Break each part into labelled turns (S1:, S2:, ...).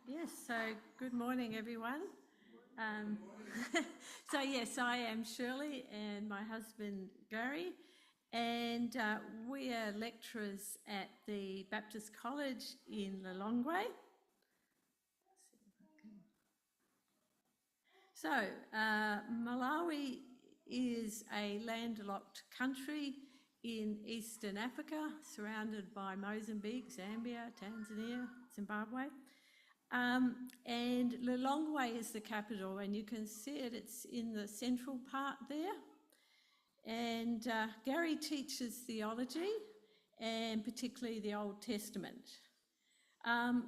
S1: Yes, so good morning, everyone. Um, so, yes, I am Shirley and my husband Gary, and we are lecturers at the Baptist College in Lilongwe. So, Malawi is a landlocked country in Eastern Africa, surrounded by Mozambique, Zambia, Tanzania, Zimbabwe. And Lilongwe is the capital, and you can see it, it's in the central part there. And Gary teaches theology, and particularly the Old Testament.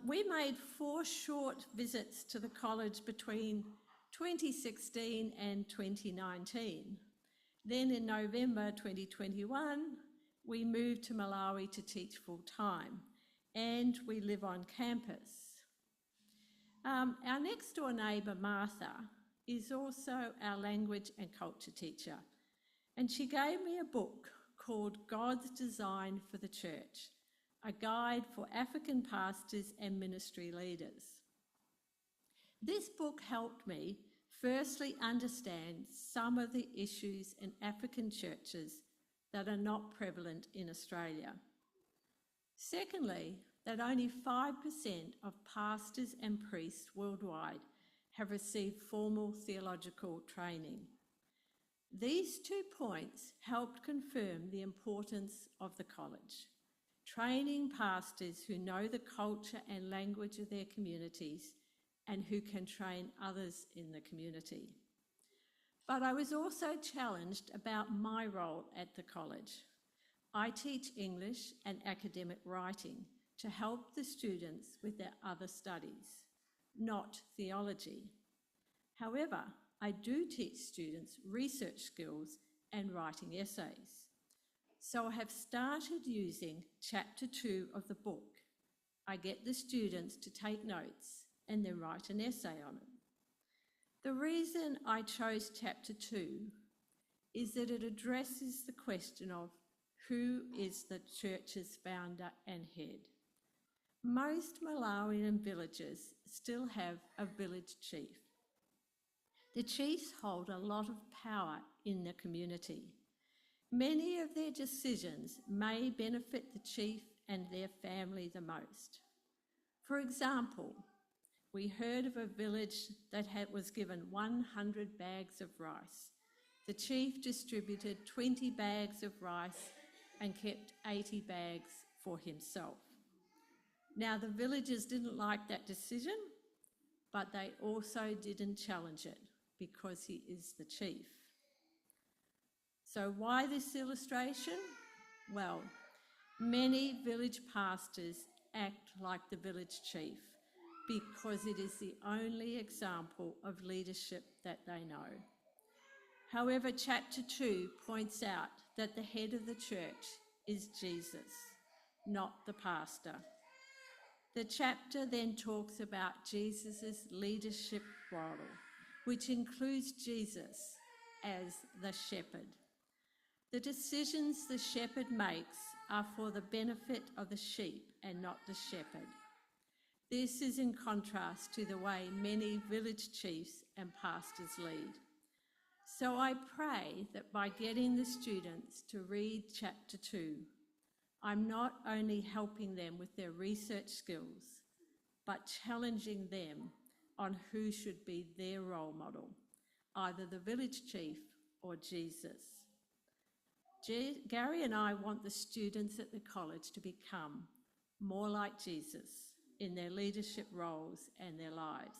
S1: We made 4 short visits to the college between 2016 and 2019. Then in November 2021, we moved to Malawi to teach full-time, and we live on campus. Our next door neighbour, Martha, is also our language and culture teacher, and she gave me a book called God's Design for the Church, a guide for African pastors and ministry leaders. This book helped me firstly understand some of the issues in African churches that are not prevalent in Australia. Secondly, that only 5% of pastors and priests worldwide have received formal theological training. These 2 points helped confirm the importance of the college, training pastors who know the culture and language of their communities and who can train others in the community. But I was also challenged about my role at the college. I teach English and academic writing to help the students with their other studies, not theology. However, I do teach students research skills and writing essays. So I have started using chapter 2 of the book. I get the students to take notes and then write an essay on it. The reason I chose chapter 2 is that it addresses the question of who is the church's founder and head. Most Malawian villages still have a village chief. The chiefs hold a lot of power in the community. Many of their decisions may benefit the chief and their family the most. For example, we heard of a village that was given 100 bags of rice. The chief distributed 20 bags of rice and kept 80 bags for himself. Now, the villagers didn't like that decision, but they also didn't challenge it because he is the chief. So why this illustration? Well, many village pastors act like the village chief because it is the only example of leadership that they know. However, chapter 2 points out that the head of the church is Jesus, not the pastor. The chapter then talks about Jesus' leadership model, which includes Jesus as the shepherd. The decisions the shepherd makes are for the benefit of the sheep and not the shepherd. This is in contrast to the way many village chiefs and pastors lead. So I pray that by getting the students to read chapter 2, I'm not only helping them with their research skills, but challenging them on who should be their role model, either the village chief or Jesus. Gary and I want the students at the college to become more like Jesus in their leadership roles and their lives.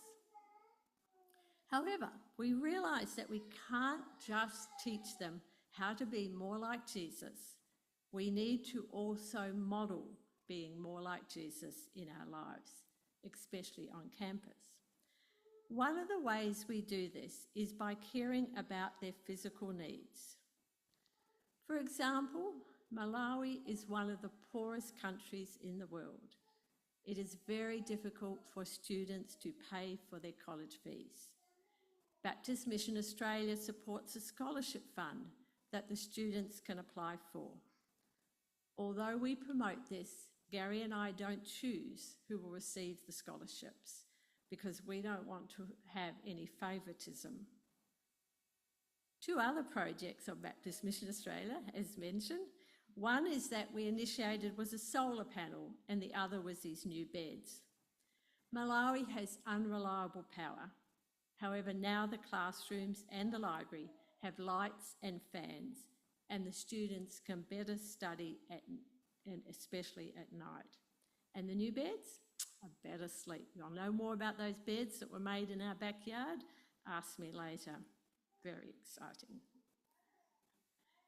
S1: However, we realise that we can't just teach them how to be more like Jesus. We need to also model being more like Jesus in our lives, especially on campus. One of the ways we do this is by caring about their physical needs. For example, Malawi is one of the poorest countries in the world. It is very difficult for students to pay for their college fees. Baptist Mission Australia supports a scholarship fund that the students can apply for. Although we promote this, Gary and I don't choose who will receive the scholarships. because we don't want to have any favouritism. 2 other projects of Baptist Mission Australia, as mentioned. One is that we initiated was a solar panel, and the other was these new beds. Malawi has unreliable power. However, now the classrooms and the library have lights and fans, and the students can better study and especially at night. And the new beds are better sleep. You'll know more about those beds that were made in our backyard. Ask me later. Very exciting.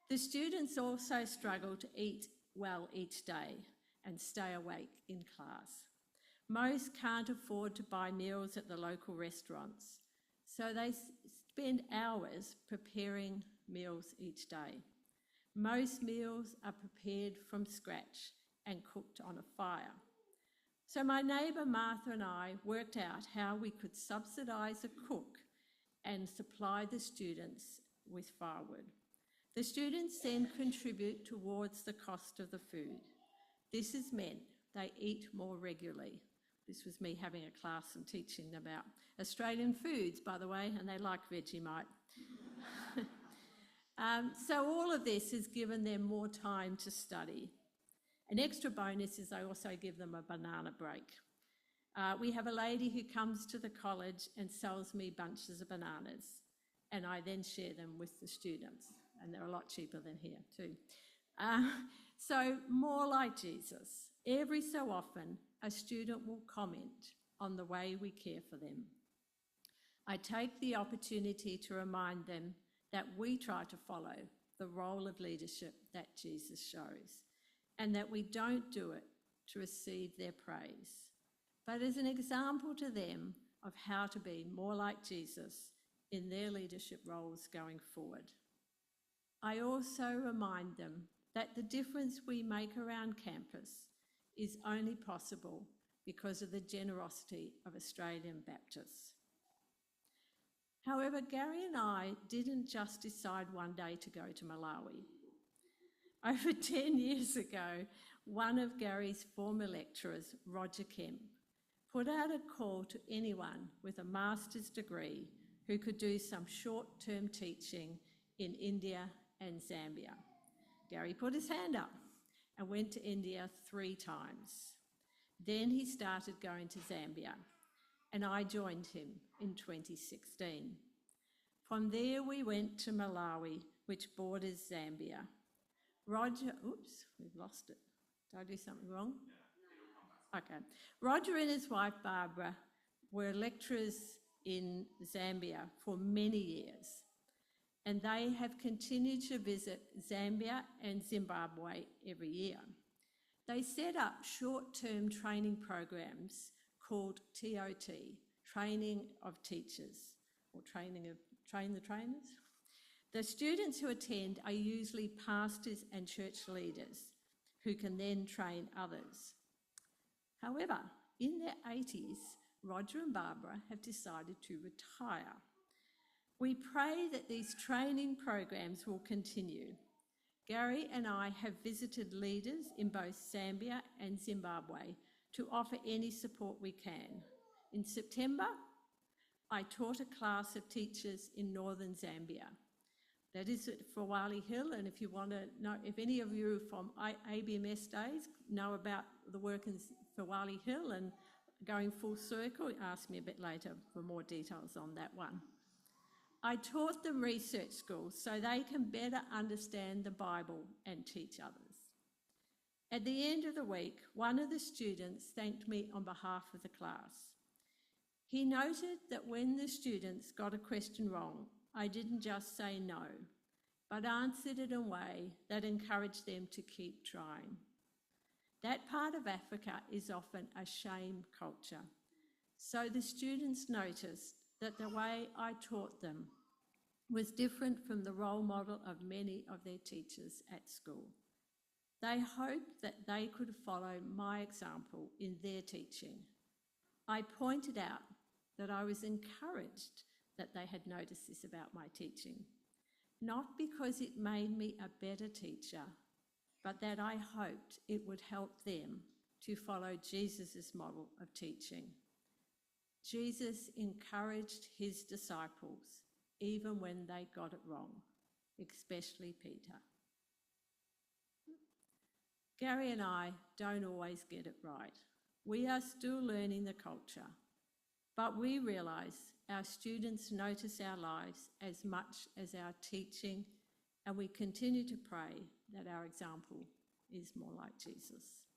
S1: The students also struggle to eat well each day and stay awake in class. Most can't afford to buy meals at the local restaurants, so they spend hours preparing meals each day. Most meals are prepared from scratch and cooked on a fire. So my neighbour Martha and I worked out how we could subsidise a cook and supply the students with firewood. The students then contribute towards the cost of the food. This has meant they eat more regularly. This was me having a class and teaching about Australian foods, by the way, and they like Vegemite. So all of this has given them more time to study. An extra bonus is I also give them a banana break. We have a lady who comes to the college and sells me bunches of bananas, and I then share them with the students, and they're a lot cheaper than here too. So more like Jesus. Every so often, a student will comment on the way we care for them. I take the opportunity to remind them that we try to follow the role of leadership that Jesus shows, and that we don't do it to receive their praise, but as an example to them of how to be more like Jesus in their leadership roles going forward. I also remind them that the difference we make around campus is only possible because of the generosity of Australian Baptists. However, Gary and I didn't just decide one day to go to Malawi. Over 10 years ago, one of Gary's former lecturers, Roger Kemp, put out a call to anyone with a master's degree who could do some short-term teaching in India and Zambia. Gary put his hand up and went to India 3 times. Then he started going to Zambia, and I joined him in 2016. From there we went to Malawi, which borders Zambia. Roger, oops, we've lost it. Did I do something wrong? Okay. Roger and his wife Barbara were lecturers in Zambia for many years, and they have continued to visit Zambia and Zimbabwe every year. They set up short-term training programs called TOT, Training of Teachers, or Train the Trainers. The students who attend are usually pastors and church leaders who can then train others. However, in their 80s, Roger and Barbara have decided to retire. We pray that these training programs will continue. Gary and I have visited leaders in both Zambia and Zimbabwe to offer any support we can. In September, I taught a class of teachers in northern Zambia. That is at Fawali Hill, and if you want to know, if any of you from ABMS days know about the work in Fawali Hill and going full circle, ask me a bit later for more details on that one. I taught them research skills so they can better understand the Bible and teach others. At the end of the week, one of the students thanked me on behalf of the class. He noted that when the students got a question wrong, I didn't just say no, but answered it in a way that encouraged them to keep trying. That part of Africa is often a shame culture, so the students noticed that the way I taught them was different from the role model of many of their teachers at school. They hoped that they could follow my example in their teaching. I pointed out that I was encouraged that they had noticed this about my teaching, not because it made me a better teacher, but that I hoped it would help them to follow Jesus' model of teaching. Jesus encouraged his disciples even when they got it wrong, especially Peter. Gary and I don't always get it right. We are still learning the culture, but we realise our students notice our lives as much as our teaching, and we continue to pray that our example is more like Jesus.